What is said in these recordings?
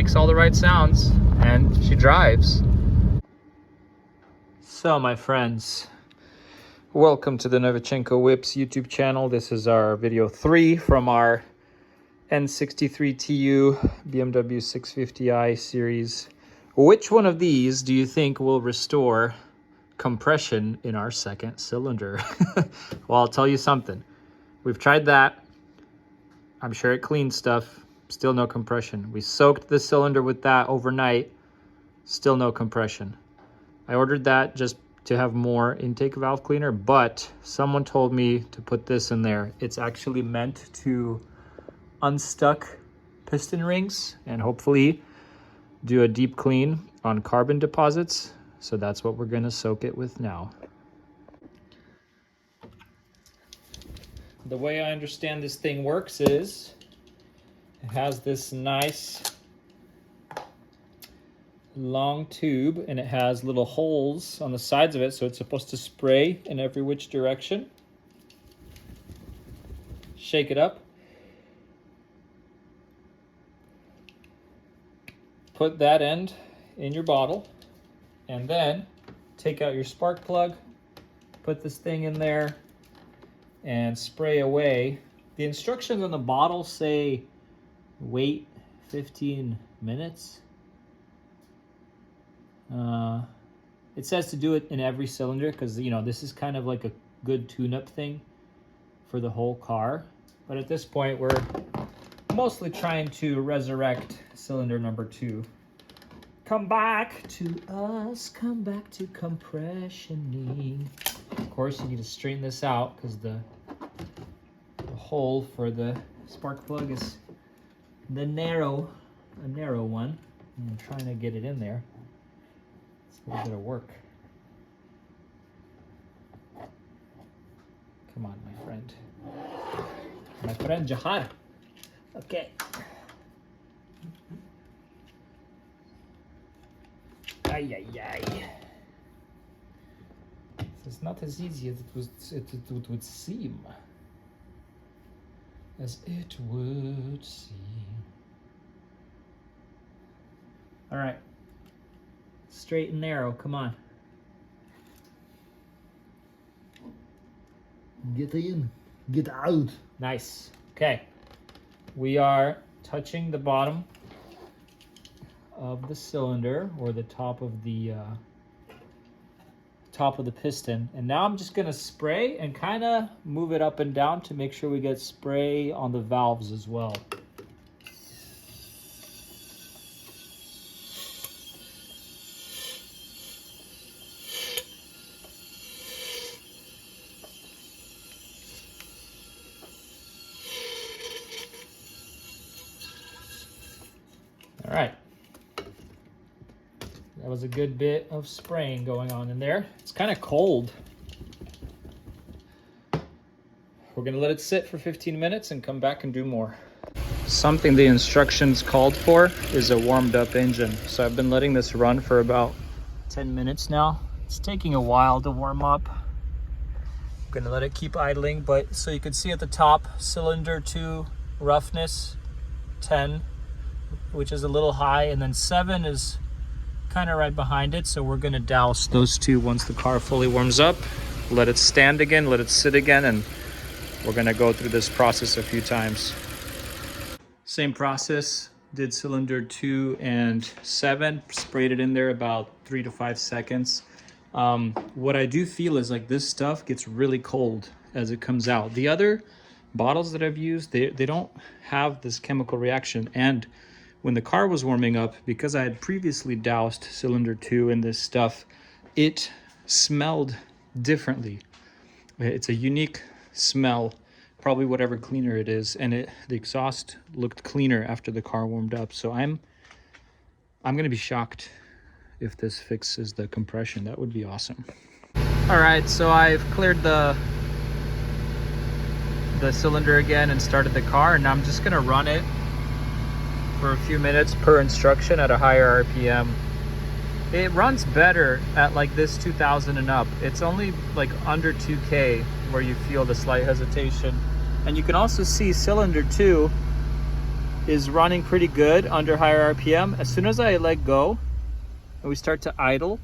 makes all the right sounds, and she drives. So my friends, welcome to the Novichenko Whips YouTube channel. This is our video 3 from our N63TU BMW 650i series. Which one of these do you think will restore compression in our second cylinder? Well, I'll tell you something. We've tried that. I'm sure it cleaned stuff. Still no compression. We soaked the cylinder with that overnight. Still no compression. I ordered that just to have more intake valve cleaner, but someone told me to put this in there. It's actually meant to unstuck piston rings and hopefully do a deep clean on carbon deposits. So that's what we're going to soak it with now. The way I understand this thing works is it has this nice long tube and it has little holes on the sides of it, so it's supposed to spray in every which direction. Shake it up. Put that end in your bottle and then take out your spark plug, put this thing in there and spray away. The instructions on the bottle say wait 15 minutes. It says to do it in every cylinder because, you know, this is kind of like a good tune-up thing for the whole car. But at this point, we're mostly trying to resurrect cylinder number 2. Come back to us, come back to compressioning. Of course, you need to straighten this out because the hole for the spark plug is a narrow one. I'm trying to get it in there. It's a little bit of work. Come on, my friend. My friend Jahar. Okay. Ay, ay, ay. It's not as easy as it would seem. As it would seem. All right. Straight and narrow, come on. Get in, get out. Nice. Okay. We are touching the bottom of the cylinder, or the top of the piston, and now I'm just gonna spray and kind of move it up and down to make sure we get spray on the valves as well. All right. That was a good bit of spraying going on in there. It's kind of cold. We're gonna let it sit for 15 minutes and come back and do more. Something the instructions called for is a warmed up engine. So I've been letting this run for about 10 minutes now. It's taking a while to warm up. I'm gonna let it keep idling, but so you can see at the top, cylinder 2 roughness, 10, which is a little high, and then 7 is kind of right behind it. So we're going to douse those two once the car fully warms up, let it stand again, let it sit again, and we're going to go through this process a few times. Same process, did cylinder 2 and 7, sprayed it in there about 3 to 5 seconds. What I do feel is like this stuff gets really cold as it comes out. The other bottles that I've used, they don't have this chemical reaction. And when the car was warming up, because I had previously doused cylinder 2 in this stuff, it smelled differently. It's a unique smell, probably whatever cleaner it is, and the exhaust looked cleaner after the car warmed up. So I'm gonna be shocked if this fixes the compression. That would be awesome. All right, so I've cleared the cylinder again and started the car, and I'm just gonna run it for a few minutes per instruction at a higher RPM. It runs better at like this 2000 and up. It's only like under 2K where you feel the slight hesitation. And you can also see cylinder 2 is running pretty good under higher RPM. As soon as I let go and we start to idle,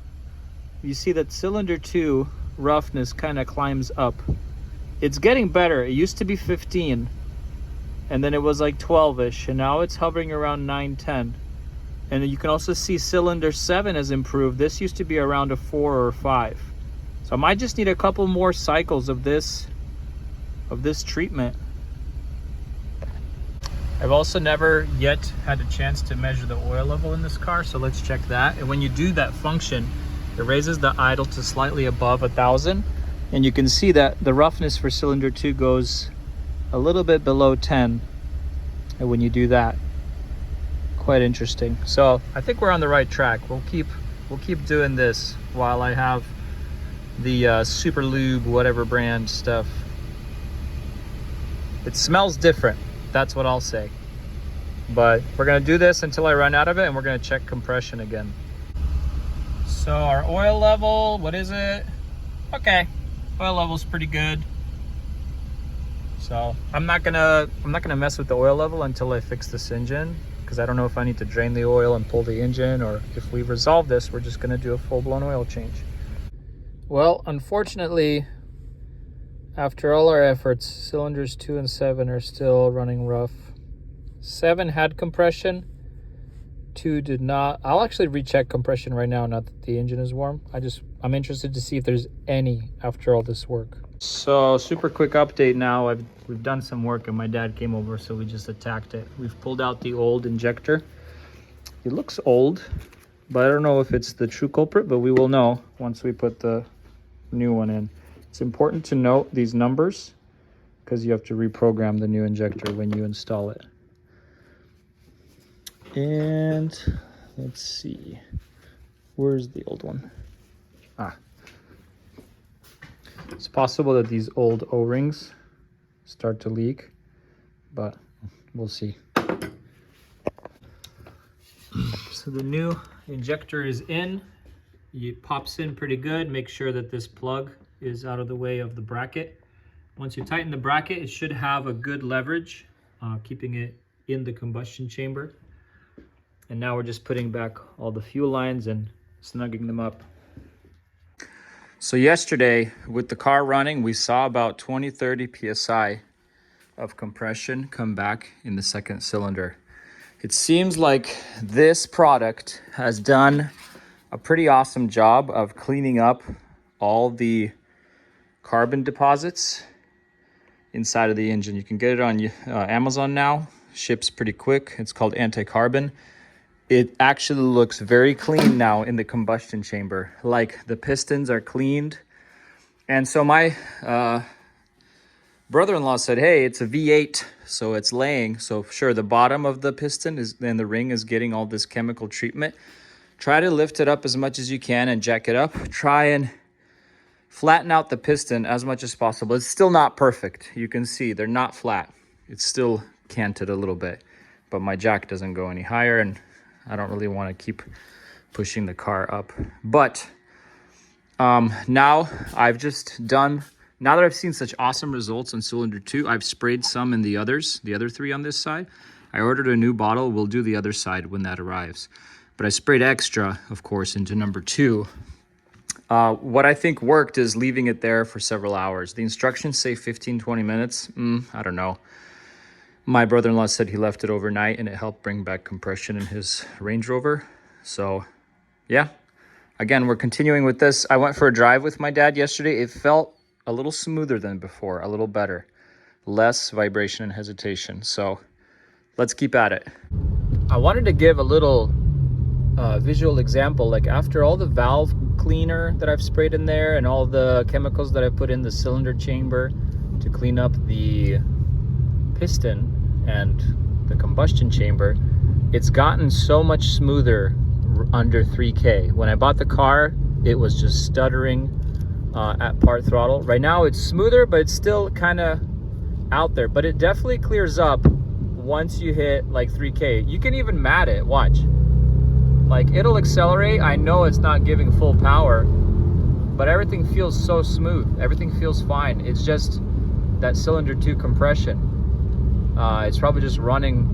you see that cylinder 2 roughness kind of climbs up. It's getting better. It used to be 15 and then it was like 12-ish, and now it's hovering around 9, 10. And you can also see cylinder 7 has improved. This used to be around a 4 or 5. So I might just need a couple more cycles of this treatment. I've also never yet had a chance to measure the oil level in this car, so let's check that. And when you do that function, it raises the idle to slightly above 1,000, and you can see that the roughness for cylinder 2 goes a little bit below 10. And when you do that, quite interesting. So I think we're on the right track. We'll keep doing this while I have the Super Lube whatever brand stuff. It smells different, that's what I'll say. But we're gonna do this until I run out of it, and we're gonna check compression again. So our oil level, what is it? Okay, oil level's pretty good. So I'm not gonna mess with the oil level until I fix this engine, because I don't know if I need to drain the oil and pull the engine, or if we resolve this, we're just gonna do a full-blown oil change. Well, unfortunately, after all our efforts, cylinders 2 and 7 are still running rough. 7 had compression, 2 did not. I'll actually recheck compression right now, not that the engine is warm. I'm interested to see if there's any after all this work. So super quick update now. We've done some work and my dad came over, so we just attacked it. We've pulled out the old injector. It looks old, but I don't know if it's the true culprit, but we will know once we put the new one in. It's important to note these numbers because you have to reprogram the new injector when you install it. And let's see, where's the old one? It's possible that these old O-rings start to leak, but we'll see. So the new injector is in. It pops in pretty good. Make sure that this plug is out of the way of the bracket. Once you tighten the bracket, it should have a good leverage, keeping it in the combustion chamber. And now we're just putting back all the fuel lines and snugging them up. So yesterday, with the car running, we saw about 20-30 PSI of compression come back in the second cylinder. It seems like this product has done a pretty awesome job of cleaning up all the carbon deposits inside of the engine. You can get it on Amazon now. Ships pretty quick. It's called anti-carbon. It actually looks very clean now in the combustion chamber. Like the pistons are cleaned. And so my brother-in-law said, hey, it's a V8, so it's laying. So sure, the bottom of the piston and the ring is getting all this chemical treatment. Try to lift it up as much as you can and jack it up. Try and flatten out the piston as much as possible. It's still not perfect. You can see they're not flat. It's still canted a little bit, but my jack doesn't go any higher, and I don't really want to keep pushing the car up. But now I've just done, now that I've seen such awesome results on cylinder 2, I've sprayed some in the other 3 on this side. I ordered a new bottle. We'll do the other side when that arrives. But I sprayed extra, of course, into number 2. What I think worked is leaving it there for several hours. The instructions say 15-20 minutes. I don't know. My brother-in-law said he left it overnight and it helped bring back compression in his Range Rover. So yeah, again, we're continuing with this. I went for a drive with my dad yesterday. It felt a little smoother than before, a little better, less vibration and hesitation. So let's keep at it. I wanted to give a little visual example. Like after all the valve cleaner that I've sprayed in there and all the chemicals that I've put in the cylinder chamber to clean up the piston and the combustion chamber, it's gotten so much smoother under 3K. When I bought the car, it was just stuttering at part throttle. Right now it's smoother, but it's still kind of out there, but it definitely clears up once you hit like 3K. You can even mat it, watch. Like it'll accelerate. I know it's not giving full power, but everything feels so smooth. Everything feels fine. It's just that cylinder 2 compression. It's probably just running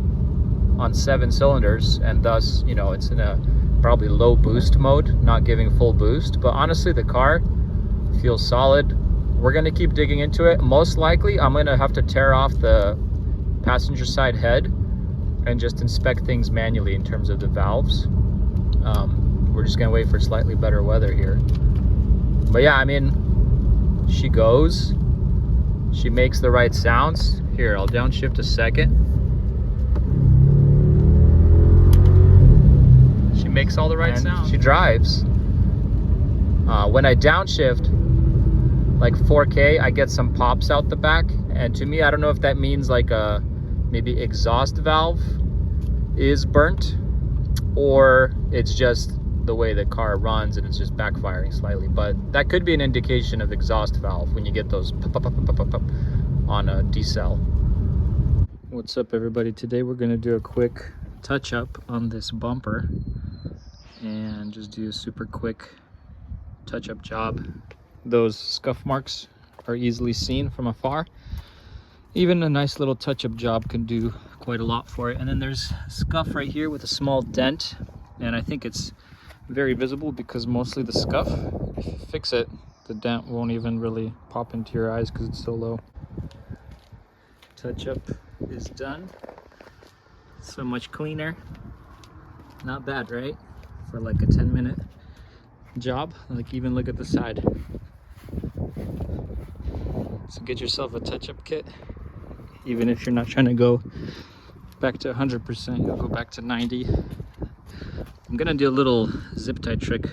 on 7 cylinders, and thus, you know, it's in a probably low boost mode, not giving full boost. But honestly, the car feels solid. We're gonna keep digging into it. Most likely, I'm gonna have to tear off the passenger side head and just inspect things manually in terms of the valves. We're just gonna wait for slightly better weather here. But yeah, I mean, she goes. She makes the right sounds. Here, I'll downshift a second. She makes all the right sounds. She drives. When I downshift, like 4K, I get some pops out the back. And to me, I don't know if that means like a maybe exhaust valve is burnt, or it's just the way the car runs and it's just backfiring slightly. But that could be an indication of exhaust valve when you get those pop, pop, pop, pop, pop, pop on a decel. What's up, everybody? Today we're going to do a quick touch up on this bumper and just do a super quick touch up job. Those scuff marks are easily seen from afar. Even a nice little touch up job can do quite a lot for it. And then there's scuff right here with a small dent, and I think it's very visible because mostly the scuff, if you fix it, the dent won't even really pop into your eyes because it's so low. Touch up is done. So much cleaner. Not bad, right? For like a 10-minute job. Like, even look at the side. So get yourself a touch-up kit. Even if you're not trying to go back to 100%, you'll go back to 90. I'm gonna do a little zip tie trick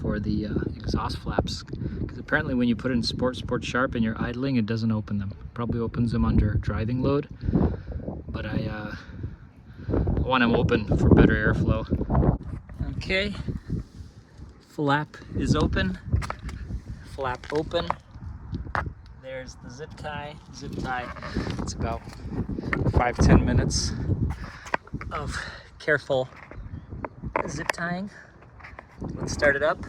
for the exhaust flaps, because apparently when you put it in sport sharp and you're idling, it doesn't open them. Probably opens them under driving load, but I want them open for better airflow. Okay, flap is open. Flap open. There's the zip tie. Zip tie. It's about 5-10 minutes of careful zip tying. Let's start it up.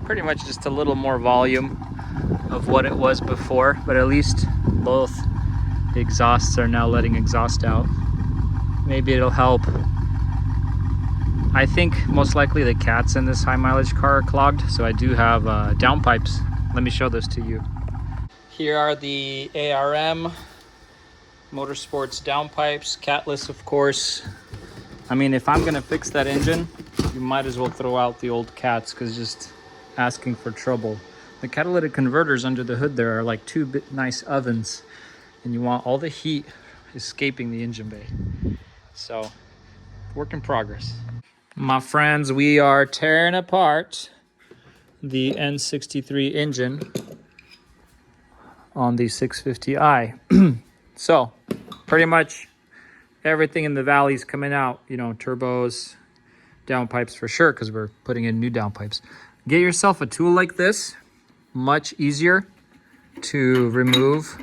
Pretty much just a little more volume of what it was before, but at least both exhausts are now letting exhaust out. Maybe it'll help. I think most likely the cats in this high mileage car are clogged, so I do have downpipes. Let me show this to you. Here are the ARM Motorsports downpipes, catless of course. I mean, if I'm gonna fix that engine, you might as well throw out the old cats, because just asking for trouble. The catalytic converters under the hood there are like two nice ovens, and you want all the heat escaping the engine bay. So, work in progress. My friends, we are tearing apart the N63 engine on the 650i. So, pretty much everything in the valley is coming out, you know, turbos, downpipes for sure, because we're putting in new downpipes. Get yourself a tool like this. Much easier to remove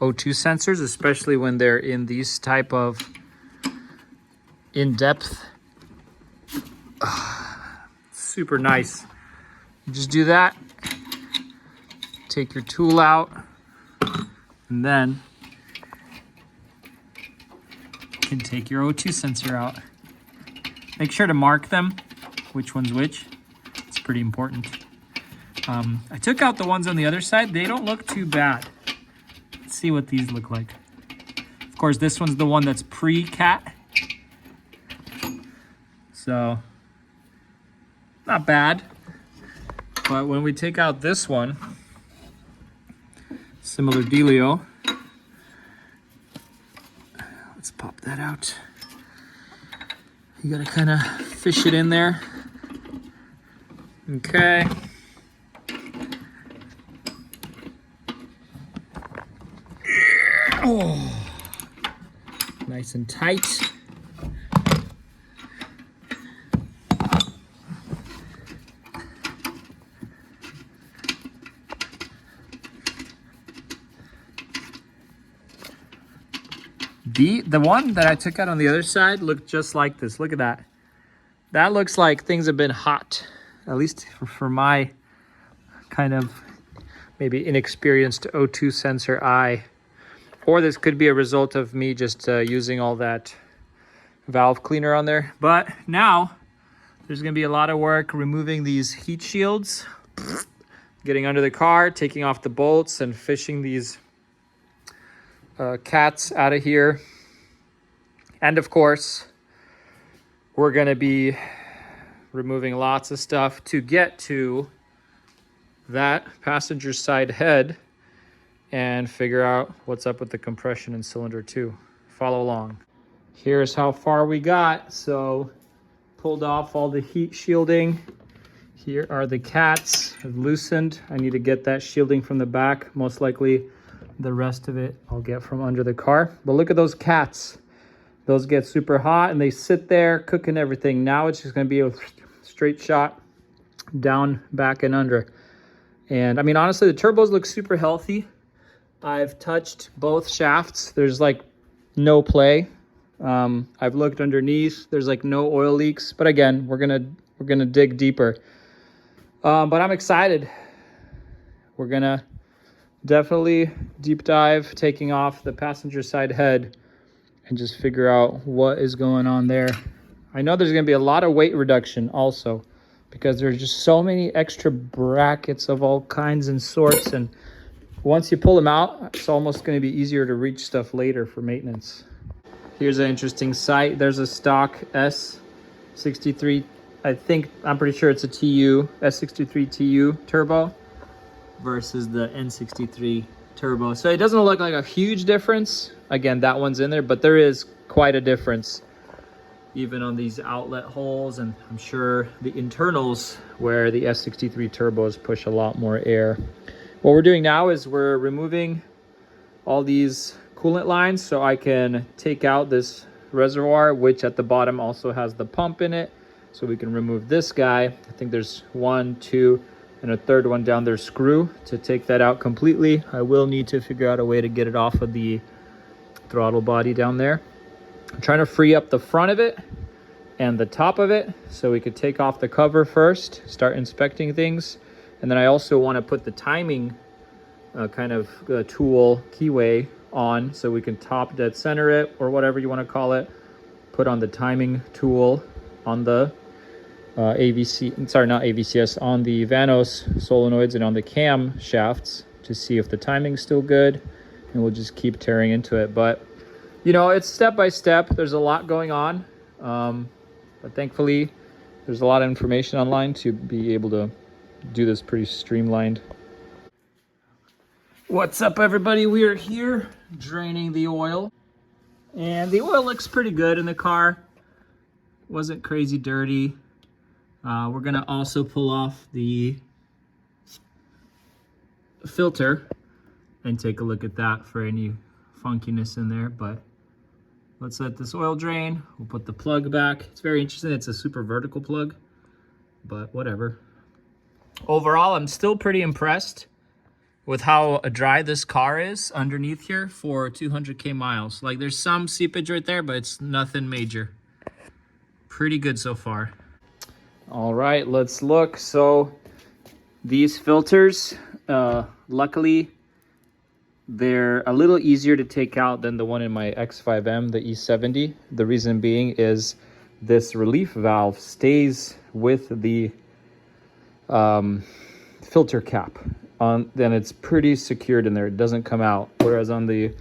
O2 sensors, especially when they're in these type of in-depth. Super nice. You just do that. Take your tool out, and then you can take your O2 sensor out. Make sure to mark them, which one's which. It's pretty important. I took out the ones on the other side. They don't look too bad. Let's see what these look like. Of course, this one's the one that's pre-cat. So, not bad. But when we take out this one, similar dealio. Let's pop that out. You gotta kind of fish it in there. Okay. Oh, nice and tight. The one that I took out on the other side looked just like this. Look at that. That looks like things have been hot, at least for my kind of maybe inexperienced O2 sensor eye. Or this could be a result of me just using all that valve cleaner on there. But now there's gonna be a lot of work removing these heat shields, getting under the car, taking off the bolts and fishing these cats out of here. And of course, we're gonna be removing lots of stuff to get to that passenger side head and figure out what's up with the compression in cylinder 2. Follow along. Here's how far we got. So pulled off all the heat shielding. Here are the cats. I've loosened. I need to get that shielding from the back. Most likely the rest of it I'll get from under the car. But look at those cats. Those get super hot and they sit there cooking everything. Now it's just gonna be a straight shot down, back, and under. And I mean, honestly, the turbos look super healthy. I've touched both shafts. There's like no play. I've looked underneath. There's like no oil leaks. But again, we're gonna dig deeper. But I'm excited. We're gonna definitely deep dive, taking off the passenger side head and just figure out what is going on there. I know there's gonna be a lot of weight reduction also, because there's just so many extra brackets of all kinds and sorts, and once you pull them out, it's almost going to be easier to reach stuff later for maintenance. Here's an interesting sight. There's a stock S63, I'm pretty sure it's a TU, S63TU turbo versus the N63 turbo. So it doesn't look like a huge difference. Again, that one's in there, but there is quite a difference even on these outlet holes, and I'm sure the internals where the S63 turbos push a lot more air. What we're doing now is we're removing all these coolant lines so I can take out this reservoir, which at the bottom also has the pump in it. So we can remove this guy. I think there's 1, 2, and a third one down there screw to take that out completely. I will need to figure out a way to get it off of the throttle body down there. I'm trying to free up the front of it and the top of it so we could take off the cover first, start inspecting things. And then I also want to put the timing kind of tool keyway on so we can top dead center it, or whatever you want to call it. Put on the timing tool on the on the Vanos solenoids and on the cam shafts to see if the timing's still good, and we'll just keep tearing into it. But you know, it's step by step. There's a lot going on, but thankfully there's a lot of information online to be able to do this pretty streamlined. What's up, everybody? We are here draining the oil, and the oil looks pretty good in the car. Wasn't crazy dirty. We're gonna also pull off the filter and take a look at that for any funkiness in there. But let's let this oil drain. We'll put the plug back. It's very interesting. It's a super vertical plug, but whatever. Overall, I'm still pretty impressed with how dry this car is underneath here for 200K miles. Like, there's some seepage right there, but it's nothing major. Pretty good so far. All right, let's look. So these filters, luckily, they're a little easier to take out than the one in my X5M, the E70. The reason being is this relief valve stays with the filter cap on, then it's pretty secured in there. It doesn't come out. Whereas on the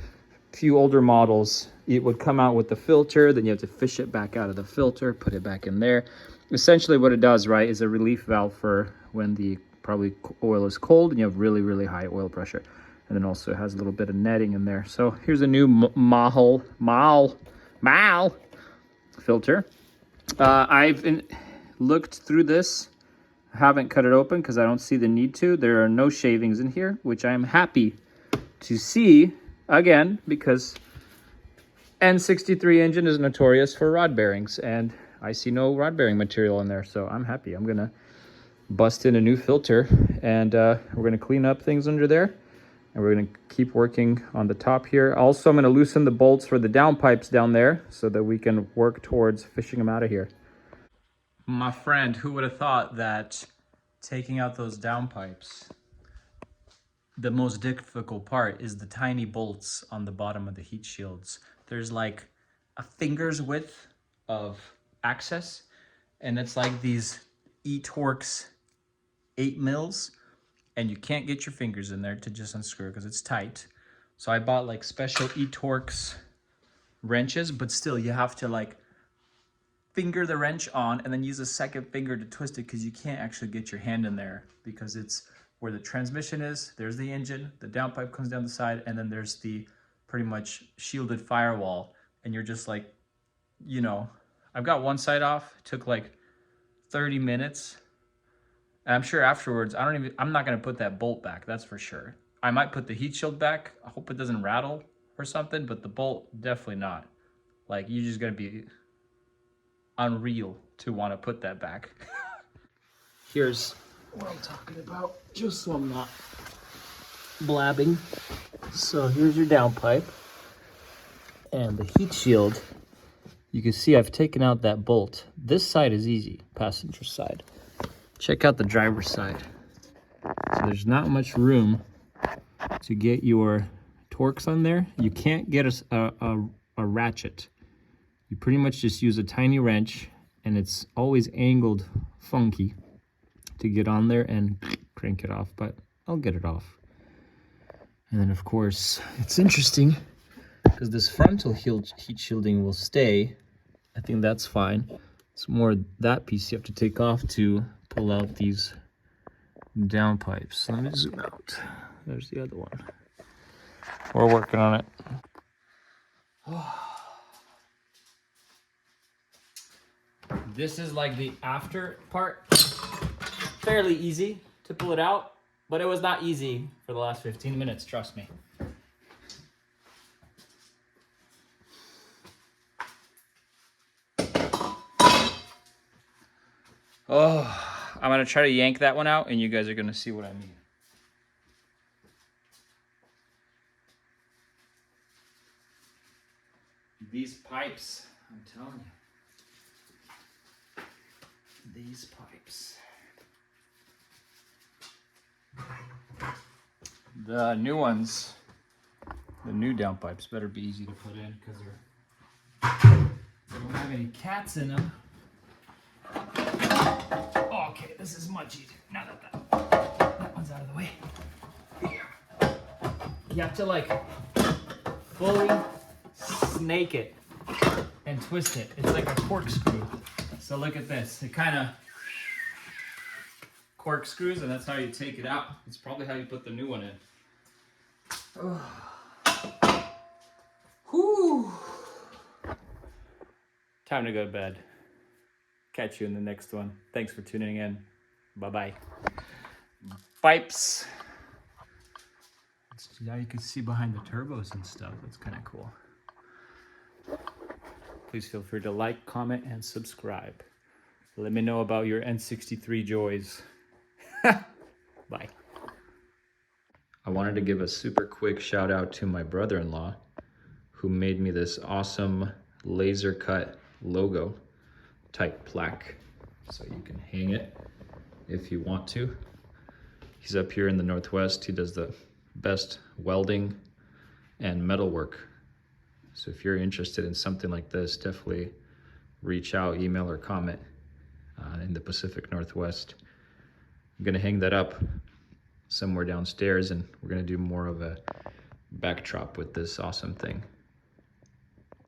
few older models, it would come out with the filter, then you have to fish it back out of the filter, put it back in there. Essentially what it does, right, is a relief valve for when the probably oil is cold and you have really, really high oil pressure. And then also it has a little bit of netting in there. So here's a new Mal filter. I've looked through this. I haven't cut it open because I don't see the need to. There are no shavings in here, which I am happy to see, again, because N63 engine is notorious for rod bearings, and I see no rod bearing material in there, so I'm happy. I'm gonna bust in a new filter, and we're gonna clean up things under there And we're gonna keep working on the top here. Also, I'm gonna loosen the bolts for the downpipes down there so that we can work towards fishing them out of here. My friend, who would have thought that taking out those downpipes, the most difficult part is the tiny bolts on the bottom of the heat shields. There's like a finger's width of access, and it's like these E-Torx 8 mils, and you can't get your fingers in there to just unscrew because it's tight. So I bought like special E-Torx wrenches, but still you have to like finger the wrench on and then use a second finger to twist it because you can't actually get your hand in there because it's where the transmission is. There's the engine, the downpipe comes down the side, and then there's the pretty much shielded firewall. And you're just like, you know, I've got one side off, it took like 30 minutes. And I'm sure afterwards, I'm not gonna put that bolt back, that's for sure. I might put the heat shield back. I hope it doesn't rattle or something, but the bolt, definitely not. Like, you're just gonna be unreal to wanna put that back. Here's what I'm talking about, just so I'm not blabbing. So here's your downpipe and the heat shield. You can see I've taken out that bolt. This side is easy, passenger side. Check out the driver's side. So there's not much room to get your Torx on there. You can't get a ratchet. You pretty much just use a tiny wrench, and it's always angled funky to get on there and crank it off, but I'll get it off. And then of course, it's interesting because this frontal heat shielding will stay. I think that's fine. It's more that piece you have to take off to pull out these downpipes. Let me zoom out. There's the other one. We're working on it. This is like the after part. Fairly easy to pull it out, but it was not easy for the last 15 minutes, trust me. Oh, I'm gonna try to yank that one out and you guys are gonna see what I mean. These pipes, I'm telling you. These pipes. The new ones, the new downpipes better be easy to put in because they don't have any cats in them. Okay, this is much easier. Now that one's out of the way. You have to like fully snake it and twist it. It's like a corkscrew. So look at this. It kind of corkscrews, and that's how you take it out. It's probably how you put the new one in. Oh. Whew. Time to go to bed. Catch you in the next one. Thanks for tuning in. Bye-bye. Pipes. Now you can see behind the turbos and stuff. That's kind of cool. Please feel free to like, comment, and subscribe. Let me know about your N63 joys. Bye. I wanted to give a super quick shout out to my brother-in-law who made me this awesome laser cut logo type plaque. So you can hang it if you want to. He's up here in the Northwest. He does the best welding and metal work. So if you're interested in something like this, definitely reach out, email, or comment in the Pacific Northwest. I'm gonna hang that up somewhere downstairs, and we're gonna do more of a backdrop with this awesome thing.